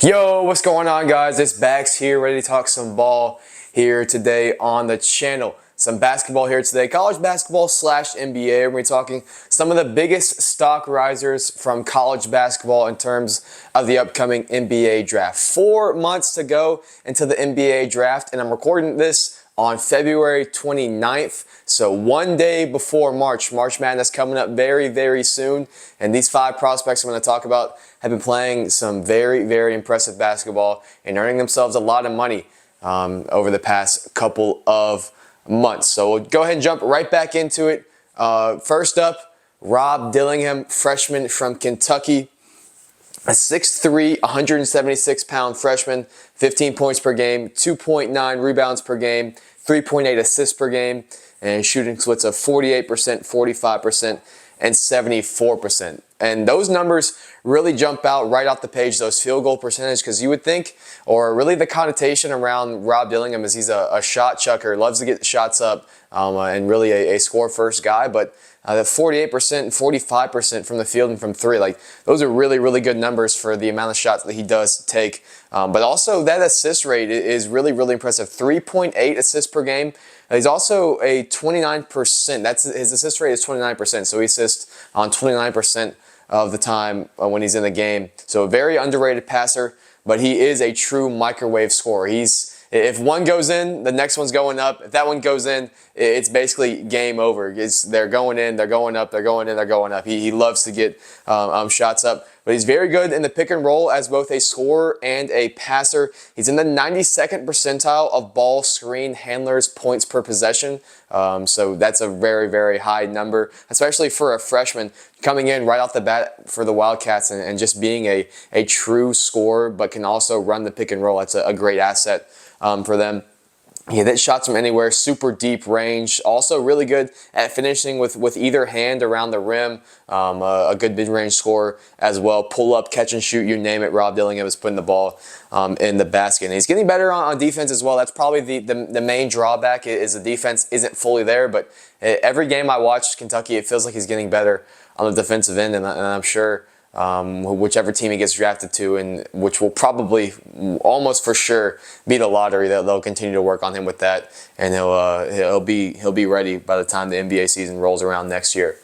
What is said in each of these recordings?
Yo, what's going on, guys? It's Bax here, ready to talk some ball here today on the channel. Some basketball here today, college basketball / NBA. We're going to be talking some of the biggest stock risers from college basketball in terms of the upcoming NBA draft. 4 months to go until the NBA draft, and I'm recording this on February 29th. So one day before March Madness coming up very, very soon. And these 5 prospects I'm going to talk about have been playing some very, very impressive basketball and earning themselves a lot of money over the past couple of months. So we'll go ahead and jump right back into it. First up, Rob Dillingham, freshman from Kentucky. A 6'3", 176-pound freshman, 15 points per game, 2.9 rebounds per game, 3.8 assists per game, and shooting splits of 48%, 45%, and 74%. And those numbers really jump out right off the page, those field goal percentage, because you would think, or really the connotation around Rob Dillingham is he's a shot chucker, loves to get shots up, and really a score-first guy, but the 48% and 45% from the field and from three, like those are really, really good numbers for the amount of shots that he does take. But also that assist rate is really, really impressive. 3.8 assists per game. He's also a 29%. His assist rate is 29%. So he assists on 29% of the time when he's in the game. So a very underrated passer, but he is a true microwave scorer. If one goes in, the next one's going up. If that one goes in, it's basically game over. They're going in, they're going up, they're going in, they're going up. He loves to get shots up. But he's very good in the pick and roll as both a scorer and a passer. He's in the 92nd percentile of ball screen handlers points per possession. So that's a very, very high number, especially for a freshman coming in right off the bat for the Wildcats and just being a true scorer, but can also run the pick and roll. That's a great asset for them. He hit shots from anywhere, super deep range. Also really good at finishing with either hand around the rim. A good mid-range scorer as well. Pull up, catch and shoot, you name it. Rob Dillingham is putting the ball in the basket. And he's getting better on defense as well. That's probably the main drawback is the defense isn't fully there. But every game I watch Kentucky, it feels like he's getting better on the defensive end. And I'm sure whichever team he gets drafted to, and which will probably almost for sure be the lottery, they'll continue to work on him with that, and he'll be ready by the time the NBA season rolls around next year.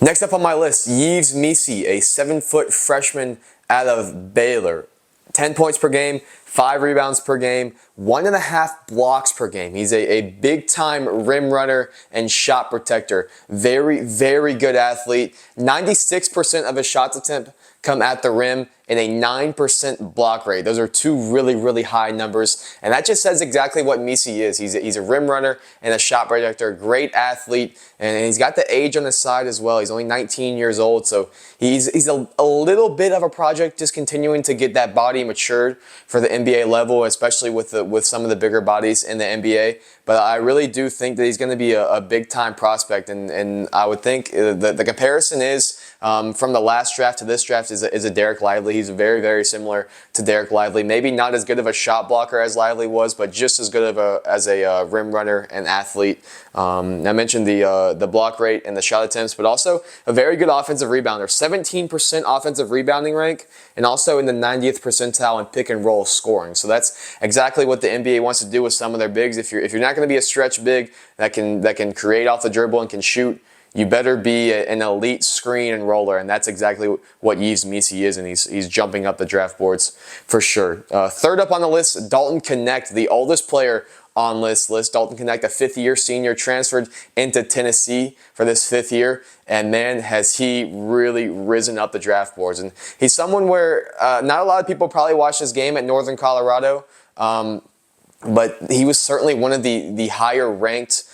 Next up on my list, Yves Missi, a 7-foot freshman out of Baylor. 10 points per game, 5 rebounds per game, 1.5 blocks per game. He's a big-time rim runner and shot protector. Very, very good athlete. 96% of his shots attempt come at the rim and a 9% block rate. Those are 2 really, really high numbers. And that just says exactly what Missi is. He's a rim runner and a shot protector. Great athlete. And he's got the age on his side as well. He's only 19 years old. So he's a little bit of a project, just continuing to get that body matured for the NBA level, especially with some of the bigger bodies in the NBA. But I really do think that he's going to be a big-time prospect. And I would think the comparison is from the last draft to this draft is a Dereck Lively. He's very, very similar to Dereck Lively. Maybe not as good of a shot blocker as Lively was, but just as good as a rim runner and athlete. I mentioned the block rate and the shot attempts, but also a very good offensive rebounder. 17% offensive rebounding rank, and also in the 90th percentile in pick and roll scoring. So that's exactly what the NBA wants to do with some of their bigs. If you're not going to be a stretch big that can create off the dribble and can shoot, you better be an elite screen and roller, and that's exactly what Yves Missi is, and he's jumping up the draft boards for sure. Third up on the list, Dalton Knecht, the oldest player on this list. Dalton Knecht, a 5th-year senior, transferred into Tennessee for this 5th year, and man, has he really risen up the draft boards. And he's someone where not a lot of people probably watched his game at Northern Colorado, but he was certainly one of the higher-ranked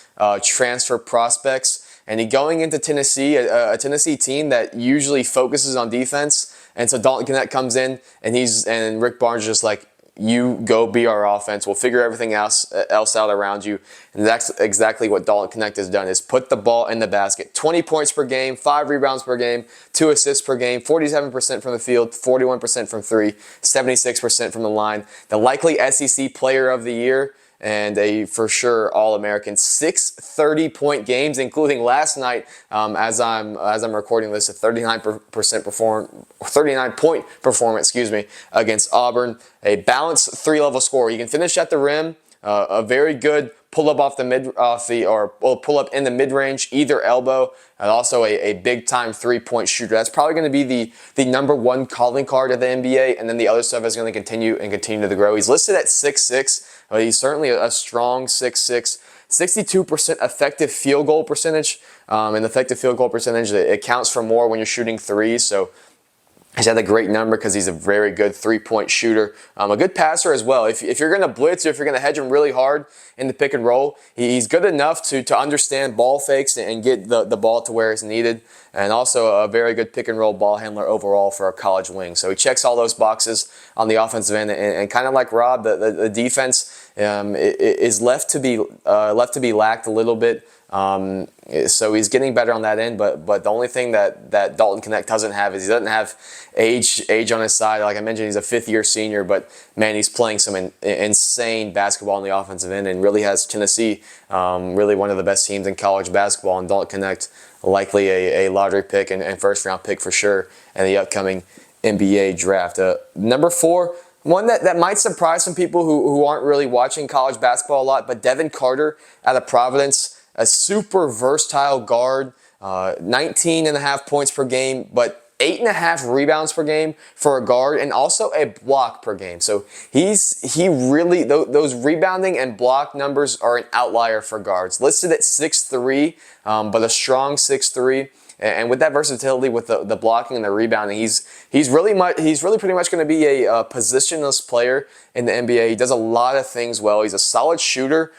transfer prospects. And going into Tennessee, a Tennessee team that usually focuses on defense, and so Dalton Knecht comes in, and Rick Barnes is just like, you go be our offense. We'll figure everything else out around you. And that's exactly what Dalton Knecht has done, is put the ball in the basket. 20 points per game, 5 rebounds per game, 2 assists per game, 47% from the field, 41% from 3, 76% from the line. The likely SEC Player of the Year and a for sure All-American. 630-point games, including last night, as I'm recording this, a 39-point performance, against Auburn. A balanced 3-level score. You can finish at the rim. A very good pull up off the pull up in the mid range, either elbow, and also a big time 3-point shooter. That's probably going to be the number one calling card of the NBA, and then the other stuff is going to continue to grow. He's listed at 6'6", but he's certainly a strong 6'6". 62% effective field goal percentage, and effective field goal percentage, it counts for more when you're shooting threes. So he's had a great number because he's a very good 3-point shooter. A good passer as well. If you're going to blitz or if you're going to hedge him really hard in the pick and roll, he's good enough to understand ball fakes and get the ball to where it's needed. And also a very good pick and roll ball handler overall for a college wing. So he checks all those boxes on the offensive end. And kind of like Rob, the defense is left to be lacked a little bit. So he's getting better on that end, but the only thing that Dalton Knecht doesn't have is he doesn't have age on his side. Like I mentioned, he's a 5th-year senior, but man, he's playing some insane basketball on the offensive end and really has Tennessee really one of the best teams in college basketball. And Dalton Knecht likely a lottery pick and first-round pick for sure in the upcoming NBA draft. Number 4, one that might surprise some people who aren't really watching college basketball a lot, but Devin Carter out of Providence. A super versatile guard, 19.5 points per game, but 8.5 rebounds per game for a guard, and also a block per game. So those rebounding and block numbers are an outlier for guards. Listed at 6'3", but a strong 6'3". And with that versatility, with the blocking and the rebounding, he's really pretty much going to be a positionless player in the NBA. He does a lot of things well. He's a solid shooter.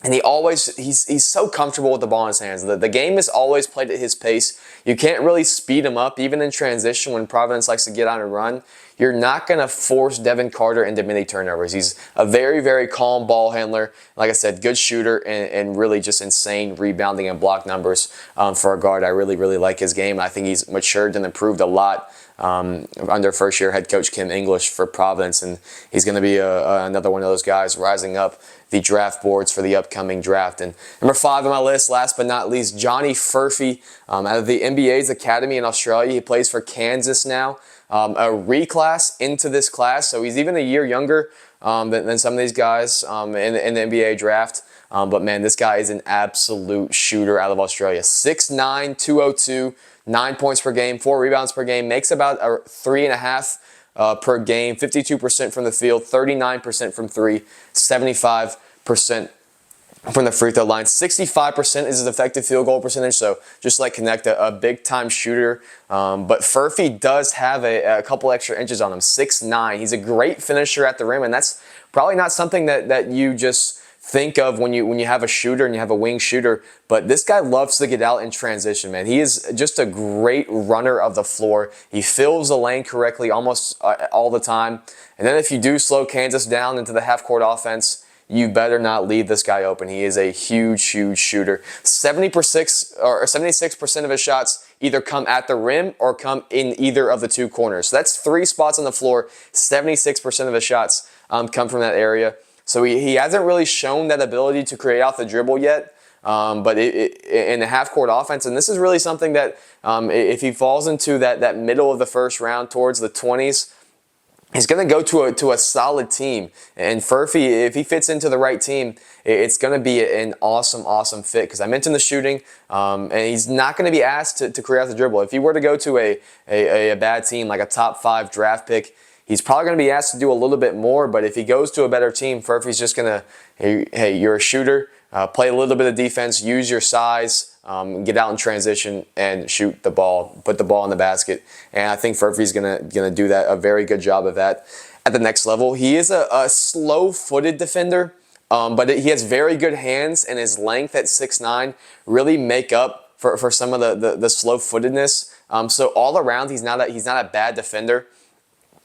And he's so comfortable with the ball in his hands. The game is always played at his pace. You can't really speed him up, even in transition when Providence likes to get on and run. You're not going to force Devin Carter into many turnovers. He's a very, very calm ball handler. Like I said, good shooter and really just insane rebounding and block numbers for a guard. I really, really like his game. I think he's matured and improved a lot under first-year head coach Kim English for Providence, and he's going to be another one of those guys rising up the draft boards for the upcoming draft. And number 5 on my list, last but not least, Johnny Furphy out of the NBA's Academy in Australia. He plays for Kansas now, a reclass into this class, so he's even a year younger than some of these guys in the NBA draft. But man, this guy is an absolute shooter out of Australia. 6'9", 202, 9 points per game, 4 rebounds per game, makes about 3.5 per game, 52% from the field, 39% from 3, 75% from the free throw line. 65% is his effective field goal percentage, so just like Knecht, a big-time shooter. But Furphy does have a couple extra inches on him, 6'9". He's a great finisher at the rim, and that's probably not something that you just think of when you have a shooter and you have a wing shooter, but this guy loves to get out in transition, man. He is just a great runner of the floor. He fills the lane correctly almost all the time. And then if you do slow Kansas down into the half-court offense, you better not leave this guy open. He is a huge, huge shooter. 76% of his shots either come at the rim or come in either of the 2 corners. So that's 3 spots on the floor. 76% of his shots come from that area. So he hasn't really shown that ability to create off the dribble yet, but in the half-court offense, and this is really something that if he falls into that middle of the first round towards the 20s, he's going to go to a solid team. And Furphy, if he fits into the right team, it's going to be an awesome, awesome fit. Because I mentioned the shooting, and he's not going to be asked to create off the dribble. If he were to go to a bad team, like a top 5 draft pick, he's probably going to be asked to do a little bit more, but if he goes to a better team, Furphy's just going to, hey, you're a shooter, play a little bit of defense, use your size, get out in transition, and shoot the ball, put the ball in the basket. And I think Furphy's going to do that, a very good job of that at the next level. He is a slow-footed defender, but he has very good hands, and his length at 6'9" really make up for some of the slow-footedness. So all around, he's not a bad defender.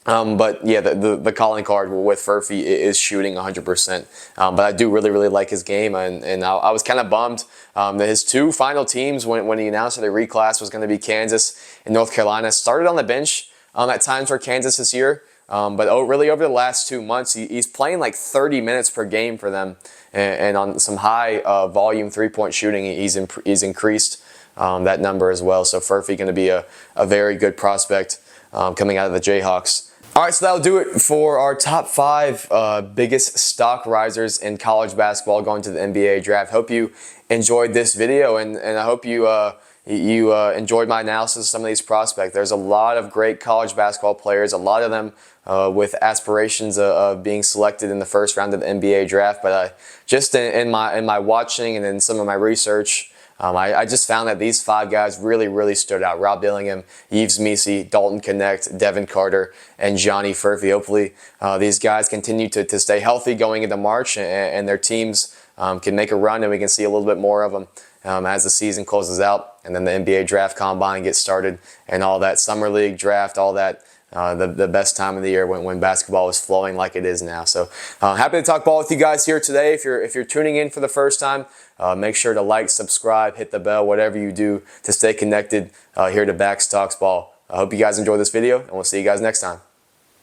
But yeah, the calling card with Furphy is shooting 100%. But I do really, really like his game, and I was kind of bummed that his 2 final teams, when he announced that a reclass was going to be Kansas and North Carolina, started on the bench at times for Kansas this year. But really over the last 2 months, he's playing like 30 minutes per game for them, and on some high volume 3-point shooting, he's increased that number as well. So Furphy going to be a very good prospect coming out of the Jayhawks. All right, so that'll do it for our top 5 biggest stock risers in college basketball going to the NBA draft. Hope you enjoyed this video, and I hope you enjoyed my analysis of some of these prospects. There's a lot of great college basketball players, a lot of them with aspirations of being selected in the first round of the NBA draft. But just in my watching and in some of my research, I just found that these 5 guys really stood out. Rob Dillingham, Yves Missi, Dalton Knecht, Devin Carter, and Johnny Furphy. Hopefully these guys continue to stay healthy going into March, and their teams can make a run, and we can see a little bit more of them as the season closes out, and then the NBA draft combine gets started, and all that summer league draft, all that. The best time of the year when basketball is flowing like it is now. So happy to talk ball with you guys here today. If you're tuning in for the first time, make sure to like, subscribe, hit the bell, whatever you do to stay connected here to Bax Talks Ball. I hope you guys enjoyed this video, and we'll see you guys next time.